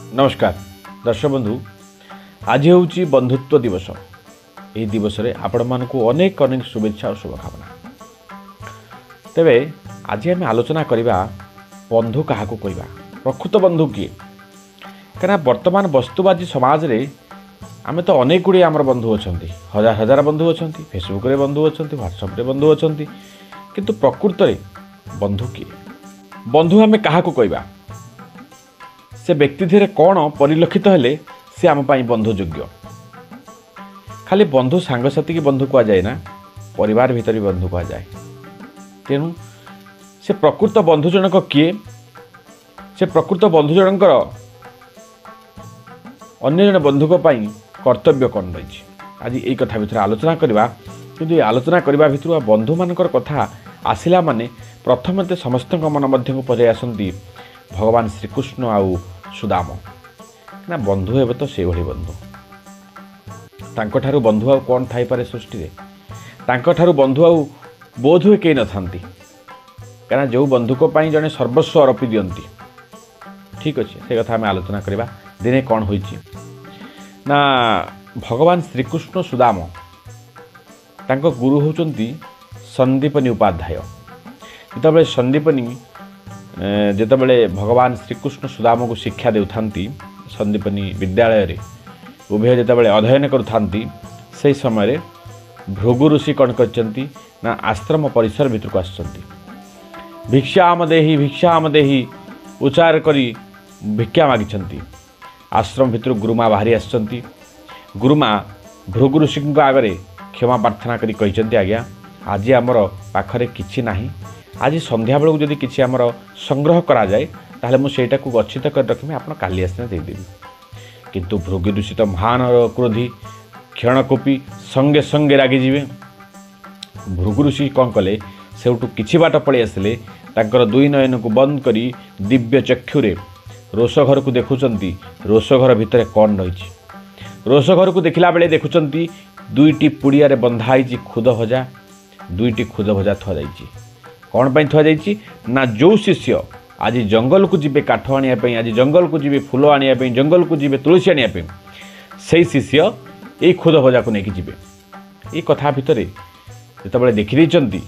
नमस्कार दर्शक बंधु, आज हूँ बंधुत्व दिवस। यही दिवस में आपण मानक अनेक अनेक शुभेच्छा और शुभकामना। तेबे आज आम आलोचना करवा बंधु क्या कहवा, प्रकृत बंधु किए। क्या वर्तमान वस्तुवादी समाज रे आम तो अनेक गुड़े आमर बंधु अच्छा, हजार हजार बंधु अच्छा, फेसबुक रे बंधु अच्छा, व्हाट्सएप रे बंधु अच्छा, किंतु प्रकृत में बंधु किए। बंधु आम क्या कहवा, से व्यक्ति धीरे कौन परिलक्षित हेले से आम बंधु योग्य। खाली बंधु सांगसाथी की बंधु कह जाए ना, परिवार भीतर भी बंधु कह जाए। तेणु से प्रकृत बंधु जनक किए, से प्रकृत बंधु जनकर अन्य जन बंधुक कर्तव्य कौन रही, आज यही कथा भीतर आलोचना करवा। किंतु ये आलोचना करने भितर बंधु मानकर कथा आसिला माने प्रथम समस्त मन मध्य पजाई आसती भगवान श्रीकृष्ण आउ सुदाम। ना बंधु हे तो से भली बंधु, तांको ठारू बंधु आउ कौन थाई पारे सृष्टि रे, तांको ठारू बंधु आउ बोध हुए कई न थांती। क्या जो बंधुक जड़े सर्वस्व अर्पी दियंती। ठीक अच्छे, से कथा आम आलोचना करवा। दिने कौन होइछि ना, भगवान श्रीकृष्ण सुदाम तांको गुरु होचंती संदीपनी उपाध्याय। जितेबाला संदीपनी जितेबाला भगवान श्रीकृष्ण सुदाम को शिक्षा देउथांती संदीपनी विद्यालय रे, उभय जितेबाला अध्ययन करुथांती, से समय भृगु ऋषि कौन करचंती ना आश्रम परिसर भितर को आसचंती। भिक्षाम देही उच्चार करी भिक्षा मागिछंती। आश्रम भितर गुरुमा बाहरी आसचंती। गुरुमा भृगु ऋषि आगे क्षमा प्रार्थना करी कहिचंती, आज्ञा आज आमर पाखरे किछि नाही, आज संध्या बेलू जदि किछि आमर संग्रह करा जाए ताहले मु सेटा को गच्छित कर रखिमे, आपण काली आसने दे देबी। किंतु भृगु ऋषि तो महान क्रोधी, क्षणकोपी संगे संगे रागी जीवे। भृगु ऋषि कौन कले, सेउटू किछि बाट पळी आसिले, तांकर दुई नयन को बंद करी दिव्य चक्षुरे रोष घर को देखुचंती। रोष घर भितर कौन रही, रोष घर को देखला बेले देखुचंती दुईटी पुड़िया रे बंधा होइछि खुद भजा, दुईटी खुद भजा थुआ जाइछि। कौन पाई थुआ जाइछि ना, जो शिष्य आज जंगल को जिबे काठ आनिया पई, आज जंगल को जिबे फूल आनिया पई, जंगल को जिबे तुलसी आनिया पई, सेई शिष्य एई खुद भजा को नेकी जिबे। एई कथा भितरे जेतबेले देखि दैचंती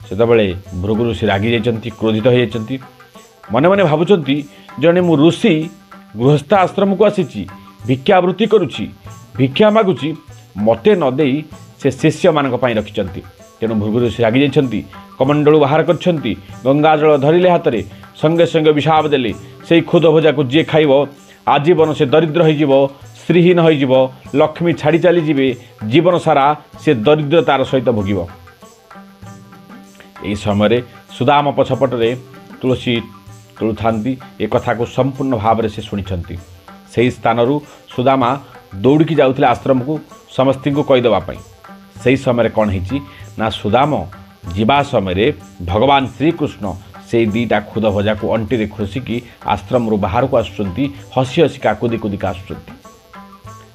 सेतबेले भृगु ऋषि रागी जाइचंती, क्रोधित हो जाइचंती। मने मने भाबुचंती जने मु ऋषि गृहस्थ आश्रम को आसीची, भिक्षावृत्ति करुची, भिक्षा मागुची, मते न देई से शिष्य मानक पई रखिचंती। तेणु भृगु ऋषि रागी जाइचंती, कमंडलू बाहर करछंती, गंगा जल धरिले हाथ में, संगे संगे विषाप देले। से खुद भजा को जी खाइब आजीवन से दरिद्र होइजिवो, श्रीहीन होइजिवो, लक्ष्मी छाड़ी चली जिवे, जीवन सारा से दरिद्रतार सहित भोगिब। एई समय सुदाम पछपटरे तुलसी तुलुथांती, ए कथा को संपूर्ण भाव से शुणी। से स्थानरू सुदामा दौड़िकी जाउथिले आश्रम को समस्त को कहीदेवा। से समय कौन होइछि ना, सुदाम जीवा समय भगवान श्रीकृष्ण से दीटा खुद भजा को अंटी खोसिकी आश्रम रु बाहर को आसुचंती, हसी हसी काकुदी कुदिका आसुचंती।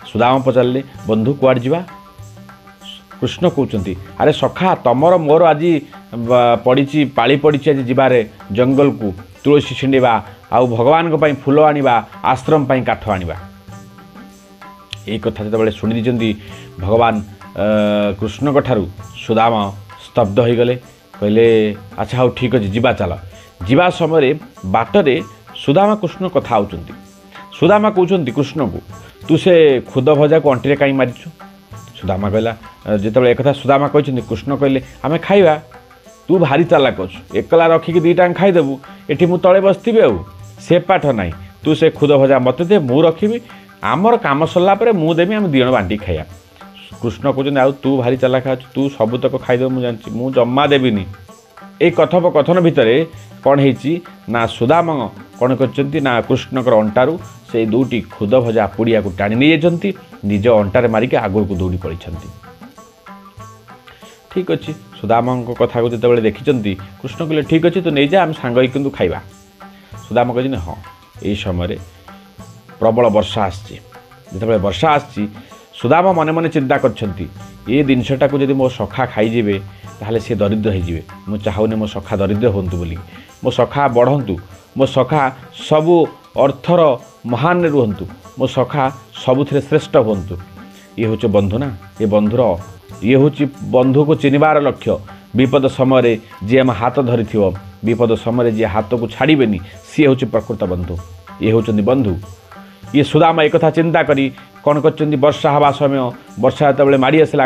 सुदाम पचारे बंधु कुआड़ जीवा, कृष्ण कहते अरे सखा तमर मोर आज पड़ी पाली पड़ी आज जीवारे जंगल को तुलसी छिंडा आउ भगवान को फूल आनिबा, आश्रम पाई काठ आनिबा। यही कथा जो शुणी दी भगवान कृष्ण को ठारू सुदाम स्तब्ध हो गले, कहले अच्छा हाँ ठीक अच्छे जीवा चल। जीवा समय बाटरे सुदामा कृष्ण कथा होचंती। सुदामा कहते कृष्ण को तू से खुद भजा को अंटी कहीं मारिचु। सुदामा कहला, जिते एक सुदामा कहते कृष्ण कहले आमे खाइबा, तू भारी चालाक अच्छु, एकला रखिकी दुईटा खाईदेबू, एठी मु तले बसथिबी, आउ से पाठ नाई, तू से खुद भजा मत दे, मु रखिबी, आमर काम सरला परे मु देबी, आम दिजण बांटी खाइबा। कृष्ण कहते आउ तू भारी चालाक अच्छु, तू सबुतक खाईदेबू, मु जानछि, मु जम्मा देबिनी। ए कथोपकथन भितर कौन होइछि ना, सुदाम कौन करचंती ना कृष्णकर अंटारू से दुईटी खुद भजा पुड़िया को टाणी नहीं जाइछंती, निज अंटारे मारिक आगुर को दौड़ी पड़छंती। ठीक अच्छे, सुदाम कथा को जिते देखी कृष्ण कहले ठीक अच्छे तू नहीं जा, आम सांग किंतु खाइबा। सुदाम कहते हाँ। यही समय प्रबल वर्षा आसछि, जिते वर्षा आसछि सुदाम मने मने चिंता करछंती, ये जिनसटा को जदि मो सखा खाईजे ताहले सी दरिद्र होइजिवे। मु चाहूनी मो सखा दरिद्र होंतु बोली, मो सखा बढ़ंतु, मो सखा सबू ଅର୍ଥର ମହାନରେ ରୁହନ୍ତୁ, ମୋ ସଖା ସବୁଥିରେ ଶ୍ରେଷ୍ଠ ହୁଅନ୍ତୁ। ଇଏ ହେଉଛି ବନ୍ଧୁ ନା, ଇଏ ହେଉଛି ବନ୍ଧୁକୁ ଚିହ୍ନିବାର ଲକ୍ଷ୍ୟ। ବିପଦ ସମୟରେ ଯିଏ ଆମ ହାତ ଧରିଥିବ, ବିପଦ ସମୟରେ ଯିଏ ହାତକୁ ଛାଡ଼ିବେନି, ସିଏ ହେଉଛି ପ୍ରକୃତ ବନ୍ଧୁ। ଇଏ ହେଉଛନ୍ତି ବନ୍ଧୁ। ଇଏ ସୁଦାମା ଏକଥା ଚିନ୍ତା କରି କ'ଣ କରିଛନ୍ତି, ବର୍ଷା ହେବା ସମୟ, ବର୍ଷା ଯେତେବେଳେ ମାଡ଼ି ଆସିଲା,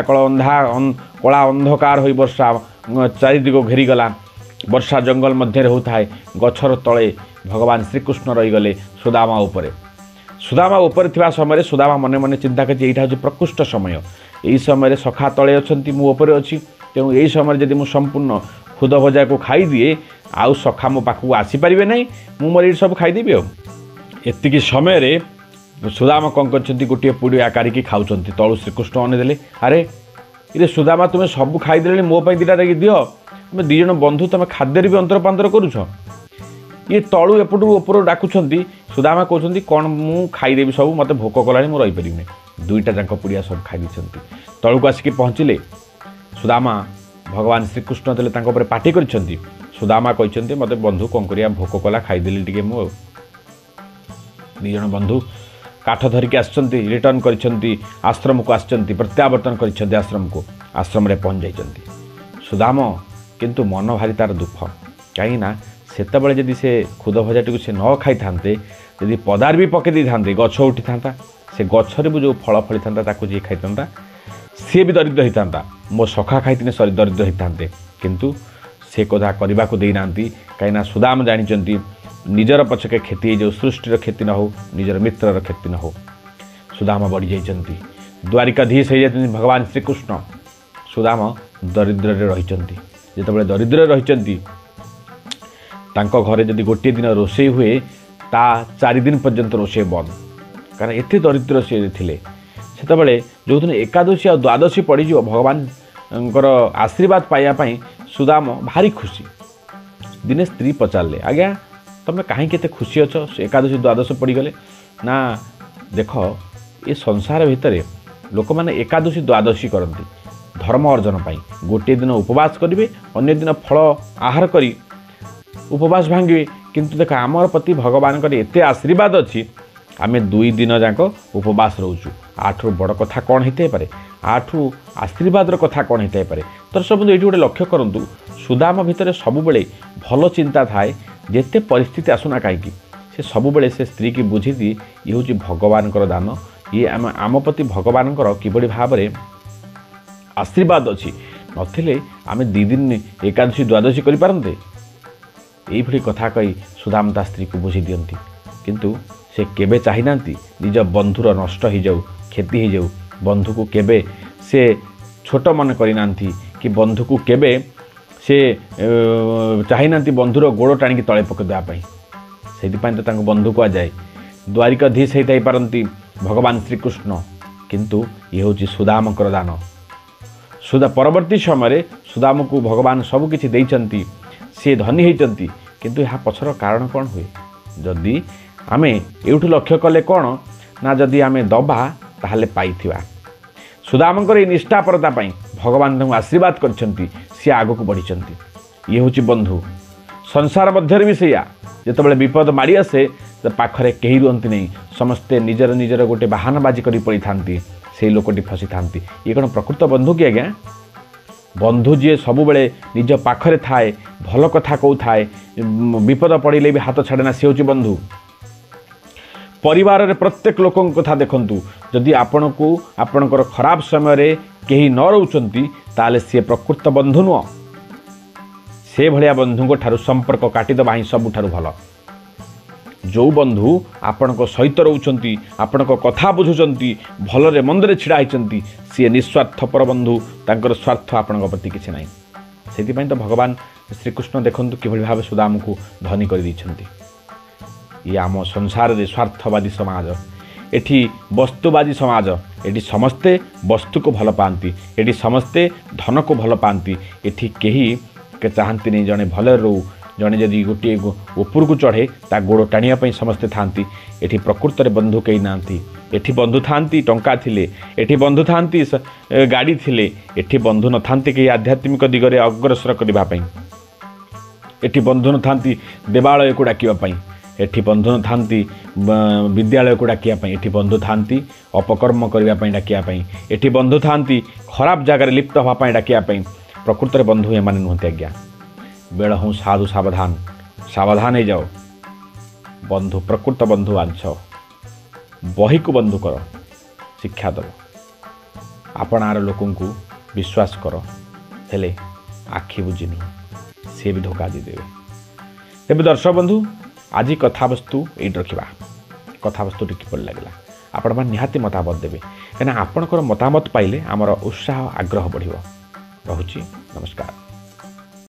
କଳା ଅନ୍ଧକାର ହୋଇ ବର୍ଷା ଚାରିଦିଗ ଘେରିଗଲା। ବର୍ଷା ଜଙ୍ଗଲ ମଧ୍ୟରେ ହେଉଥାଏ, ଗଛର ତଳେ ଭଗବାନ ଶ୍ରୀକୃଷ୍ଣ ରହିଗଲେ ସୁଦାମା ଉପରେ। ସୁଦାମା ଉପରେ ଥିବା ସମୟରେ ସୁଦାମା ମନେ ମନେ ଚିନ୍ତା କରିଛି, ଏଇଟା ହେଉଛି ପ୍ରକୃଷ୍ଟ ସମୟ। ଏହି ସମୟରେ ସଖା ତଳେ ଅଛନ୍ତି, ମୁଁ ଉପରେ ଅଛି। ତେଣୁ ଏହି ସମୟରେ ଯଦି ମୁଁ ସମ୍ପୂର୍ଣ୍ଣ ଖୁଦ ଭଜାକୁ ଖାଇଦିଏ, ଆଉ ସଖା ମୋ ପାଖକୁ ଆସିପାରିବେ ନାହିଁ, ମୁଁ ମୋର ଏଇଠି ସବୁ ଖାଇଦେବି। ଆଉ ଏତିକି ସମୟରେ ସୁଦାମା କ'ଣ କରିଛନ୍ତି, ଗୋଟିଏ ପୁଡ଼ିଆ କାଢ଼ିକି ଖାଉଛନ୍ତି। ତଳୁ ଶ୍ରୀକୃଷ୍ଣ ଅନେଇଦେଲେ, ଆରେ ଇରେ ସୁଦାମା, ତୁମେ ସବୁ ଖାଇଦେଲେଣି, ମୋ ପାଇଁ ଦୁଇଟା ଦିଅ। ତୁମେ ଦୁଇ ଜଣ ବନ୍ଧୁ, ତୁମେ ଖାଦ୍ୟରେ ବି ଅନ୍ତରପାନ୍ତର କରୁଛ। ଇଏ ତଳୁ ଏପଟୁ ଉପରୁ ଡାକୁଛନ୍ତି। ସୁଦାମା କହୁଛନ୍ତି, କ'ଣ ମୁଁ ଖାଇଦେବି ସବୁ, ମୋତେ ଭୋକ କଲାଣି, ମୁଁ ରହିପାରିବିନି। ଦୁଇଟା ଯାକ ପୁଡ଼ିଆ ସବୁ ଖାଇ ଦେଇଛନ୍ତି। ତଳକୁ ଆସିକି ପହଞ୍ଚିଲେ ସୁଦାମା, ଭଗବାନ ଶ୍ରୀକୃଷ୍ଣ ଯେତେବେଳେ ତାଙ୍କ ଉପରେ ପାଟି କରିଛନ୍ତି, ସୁଦାମା କହିଛନ୍ତି, ମୋତେ ବନ୍ଧୁ କ'ଣ କରିବା, ଭୋକ କଲା, ଖାଇଦେଲି ଟିକେ ମୁଁ। ଆଉ ଦୁଇ ଜଣ ବନ୍ଧୁ କାଠ ଧରିକି ଆସିଛନ୍ତି, ରିଟର୍ଣ୍ଣ କରିଛନ୍ତି ଆଶ୍ରମକୁ, ଆସିଛନ୍ତି, ପ୍ରତ୍ୟାବର୍ତ୍ତନ କରିଛନ୍ତି ଆଶ୍ରମକୁ। ଆଶ୍ରମରେ ପହଞ୍ଚି ଯାଇଛନ୍ତି। ସୁଦାମ କିନ୍ତୁ ମନ ଭାରି ତା'ର ଦୁଃଖ। କାହିଁକିନା ସେତେବେଳେ ଯଦି ସେ ଖୁଦ ଭଜାଟିକୁ ସେ ନ ଖାଇଥାନ୍ତେ, ଯଦି ପଦାରେ ବି ପକାଇ ଦେଇଥାନ୍ତେ, ଗଛ ଉଠିଥାନ୍ତା, ସେ ଗଛରେ ବି ଯେଉଁ ଫଳ ଫଳିଥାନ୍ତା ତାକୁ ଯିଏ ଖାଇଥାନ୍ତା, ସିଏ ବି ଦରିଦ୍ର ହେଇଥାନ୍ତା। ମୋ ସଖା ଖାଇଥିଲେ ଦରିଦ୍ର ହେଇଥାନ୍ତେ। କିନ୍ତୁ ସେ କଥା କରିବାକୁ ଦେଇନାହାନ୍ତି। କାହିଁକିନା ସୁଦାମ ଜାଣିଛନ୍ତି, ନିଜର ପଛକେ କ୍ଷତି ହେଇଯାଉ, ସୃଷ୍ଟିର କ୍ଷତି ନ ହେଉ, ନିଜର ମିତ୍ରର କ୍ଷତି ନ ହେଉ। ସୁଦାମ ବଢ଼ି ଯାଇଛନ୍ତି, ଦ୍ୱାରିକାଧୀଶ ହେଇଯାଇଛନ୍ତି ଭଗବାନ ଶ୍ରୀକୃଷ୍ଣ। ସୁଦାମ ଦରିଦ୍ରରେ ରହିଛନ୍ତି। ଯେତେବେଳେ ଦରିଦ୍ରରେ ରହିଛନ୍ତି, ତାଙ୍କ ଘରେ ଯଦି ଗୋଟିଏ ଦିନ ରୋଷେଇ ହୁଏ, ତା 4 ଦିନ ପର୍ଯ୍ୟନ୍ତ ରୋଷେଇ ବନ୍ଦ। କାରଣ ଏତେ ଦରିଦ୍ର ସେ ଥିଲେ। ସେତେବେଳେ ଯେଉଁଦିନ ଏକାଦଶୀ ଆଉ ଦ୍ୱାଦଶୀ ପଡ଼ିଯିବ, ଭଗବାନଙ୍କର ଆଶୀର୍ବାଦ ପାଇବା ପାଇଁ ସୁଦାମ ଭାରି ଖୁସି। ଦିନେ ସ୍ତ୍ରୀ ପଚାରିଲେ, ଆଜ୍ଞା ତୁମେ କାହିଁକି ଏତେ ଖୁସି ଅଛ ଏକାଦଶୀ ଦ୍ୱାଦଶ ପଡ଼ିଗଲେ? ନା ଦେଖ, ଏ ସଂସାର ଭିତରେ ଲୋକମାନେ ଏକାଦଶୀ ଦ୍ୱାଦଶୀ କରନ୍ତି ଧର୍ମ ଅର୍ଜନ ପାଇଁ। ଗୋଟିଏ ଦିନ ଉପବାସ କରିବେ, ଅନ୍ୟ ଦିନ ଫଳ ଆହାର କରି ଉପବାସ ଭାଙ୍ଗିବେ। କିନ୍ତୁ ଦେଖ, ଆମର ପ୍ରତି ଭଗବାନଙ୍କର ଏତେ ଆଶୀର୍ବାଦ ଅଛି, ଆମେ 2 ଦିନ ଯାକ ଉପବାସ ରହୁଛୁ। ଆଠୁ ବଡ଼ କଥା କ'ଣ ହେଇଥାଇପାରେ? ଆଠୁ ଆଶୀର୍ବାଦର କଥା କ'ଣ ହେଇଥାଇପାରେ? ଦର୍ଶକ ବନ୍ଧୁ, ଏଇଠି ଗୋଟେ ଲକ୍ଷ୍ୟ କରନ୍ତୁ, ସୁଦାମ ଭିତରେ ସବୁବେଳେ ଭଲ ଚିନ୍ତା ଥାଏ। ଯେତେ ପରିସ୍ଥିତି ଆସୁନା କାହିଁକି, ସେ ସବୁବେଳେ ସେ ସ୍ତ୍ରୀକି ବୁଝିଦିଏ, ଇଏ ହେଉଛି ଭଗବାନଙ୍କର ଦାନ। ଇଏ ଆମ ପ୍ରତି ଭଗବାନଙ୍କର କିଭଳି ଭାବରେ ଆଶୀର୍ବାଦ ଅଛି, ନଥିଲେ ଆମେ 2 ଦିନ ଏକାଦଶୀ ଦ୍ୱାଦଶୀ କରିପାରନ୍ତେ। এইভଳି କଥା କହି ସୁଦାମ ତା ସ୍ତ୍ରୀକୁ ବୁଝି ଦିଅନ୍ତି। କିନ୍ତୁ ସେ କେବେ ଚାହିଁନାହାନ୍ତି ନିଜ ବନ୍ଧୁର ନଷ୍ଟ ହେଇଯାଉ, କ୍ଷତି ହେଇଯାଉ। ବନ୍ଧୁକୁ କେବେ ସେ ଛୋଟ ମନେ କରିନାହାନ୍ତି, କି ବନ୍ଧୁକୁ କେବେ ସେ ଚାହିଁନାହାନ୍ତି ବନ୍ଧୁର ଗୋଡ଼ ଟାଣିକି ତଳେ ପକାଇ ଦେବା ପାଇଁ। ସେଇଥିପାଇଁ ତ ତାଙ୍କୁ ବନ୍ଧୁ କୁହାଯାଏ। ଦ୍ୱାରିକାଧୀଶ ହେଇଥାଇପାରନ୍ତି ଭଗବାନ ଶ୍ରୀକୃଷ୍ଣ, କିନ୍ତୁ ଇଏ ହେଉଛି ସୁଦାମଙ୍କର ଦାନ। ପରବର୍ତ୍ତୀ ସମୟରେ ସୁଦାମକୁ ଭଗବାନ ସବୁକିଛି ଦେଇଛନ୍ତି, ସେ ଧନୀ ହେଇଛନ୍ତି। କିନ୍ତୁ ଏହା ପଛର କାରଣ କ'ଣ ହୁଏ? ଯଦି ଆମେ ଏଇଠୁ ଲକ୍ଷ୍ୟ କଲେ କ'ଣ ନା, ଯଦି ଆମେ ଦେବା ତାହେଲେ ପାଇଥିବା। ସୁଦାମଙ୍କର ଏହି ନିଷ୍ଠାପରତା ପାଇଁ ଭଗବାନ ତାଙ୍କୁ ଆଶୀର୍ବାଦ କରିଛନ୍ତି, ସିଏ ଆଗକୁ ବଢ଼ିଛନ୍ତି। ଇଏ ହେଉଛି ବନ୍ଧୁ। ସଂସାର ମଧ୍ୟରେ ବି ସେଇଆ, ଯେତେବେଳେ ବିପଦ ମାଡ଼ି ଆସେ, ପାଖରେ କେହି ରୁହନ୍ତି ନାହିଁ, ସମସ୍ତେ ନିଜର ଗୋଟେ ବାହାନାବାଜି କରି ପଡ଼ିଥାନ୍ତି, ସେଇ ଲୋକଟି ଫସିଥାନ୍ତି। ଇଏ କ'ଣ ପ୍ରକୃତ ବନ୍ଧୁ କି ଆଜ୍ଞା? ବନ୍ଧୁ ଯିଏ ସବୁବେଳେ ନିଜ ପାଖରେ ଥାଏ, ଭଲ କଥା କହୁଥାଏ, ବିପଦ ପଡ଼ିଲେ ବି ହାତ ଛାଡ଼େ ନା, ସେ ହେଉଛି ବନ୍ଧୁ। ପରିବାରରେ ପ୍ରତ୍ୟେକ ଲୋକଙ୍କ କଥା ଦେଖନ୍ତୁ, ଯଦି ଆପଣଙ୍କୁ ଆପଣଙ୍କର ଖରାପ ସମୟରେ କେହି ନ ରହୁଛନ୍ତି, ତାହେଲେ ସିଏ ପ୍ରକୃତ ବନ୍ଧୁ ନୁହଁ। ସେଭଳିଆ ବନ୍ଧୁଙ୍କ ଠାରୁ ସମ୍ପର୍କ କାଟିଦେବା ହିଁ ସବୁଠାରୁ ଭଲ। ଯେଉଁ ବନ୍ଧୁ ଆପଣଙ୍କ ସହିତ ରହୁଛନ୍ତି, ଆପଣଙ୍କ କଥା ବୁଝୁଛନ୍ତି, ଭଲରେ ମନ୍ଦରେ ଛିଡ଼ା ହେଇଛନ୍ତି, ସିଏ ନିଃସ୍ୱାର୍ଥପର ବନ୍ଧୁ। ତାଙ୍କର ସ୍ୱାର୍ଥ ଆପଣଙ୍କ ପ୍ରତି କିଛି ନାହିଁ। ସେଥିପାଇଁ ତ ଭଗବାନ ଶ୍ରୀକୃଷ୍ଣ ଦେଖନ୍ତୁ କିଭଳି ଭାବେ ସୁଦାମକୁ ଧନୀ କରିଦେଇଛନ୍ତି। ଇଏ ଆମ ସଂସାରରେ ସ୍ୱାର୍ଥବାଦୀ ସମାଜ, ଏଠି ବସ୍ତୁବାଦୀ ସମାଜ। ଏଠି ସମସ୍ତେ ବସ୍ତୁକୁ ଭଲ ପାଆନ୍ତି, ଏଠି ସମସ୍ତେ ଧନକୁ ଭଲ ପାଆନ୍ତି। ଏଠି କେହି ଚାହାନ୍ତିନି ଜଣେ ଭଲରେ ରହୁ। ଜଣେ ଯଦି ଗୋଟିଏ ଉପରକୁ ଚଢ଼େ, ତା ଗୋଡ଼ ଟାଣିବା ପାଇଁ ସମସ୍ତେ ଥାଆନ୍ତି। ଏଠି ପ୍ରକୃତରେ ବନ୍ଧୁ କେହି ନାହାନ୍ତି। ଏଠି ବନ୍ଧୁ ଥାଆନ୍ତି ଟଙ୍କା ଥିଲେ, ଏଠି ବନ୍ଧୁ ଥାଆନ୍ତି ଗାଡ଼ି ଥିଲେ, ଏଠି ବନ୍ଧୁ ନଥାନ୍ତି କେହି ଆଧ୍ୟାତ୍ମିକ ଦିଗରେ ଅଗ୍ରସର କରିବା ପାଇଁ। ଏଠି ବନ୍ଧୁ ନଥାନ୍ତି ଦେବାଳୟକୁ ଡାକିବା ପାଇଁ। एठी बंधु थांती विद्यालय को डाकिया एठी बंधु थांती अपकर्म करने डाकिया एठी बंधु थांती खराब जगार लिप्त होगापी डाकिया प्रकृत में बंधु एम नुहति आज्ञा बेल हूँ साधु सावधान सावधान हो जाओ बंधु प्रकृत बंधु आंछ बही को बंधु कर शिक्षा दब आपणार लोक विश्वास कर हेले आखि बुझी नुह सी भी धोखा देदेवे। तेज दर्शक बंधु आज कथावस्तु ये रखा कथावस्तु किपर लगे आपण मैंने निहाती मतामत देवे कहीं आपणकर मतामत पाइले आमर उत्साह आग्रह बढ़। रहुची नमस्कार।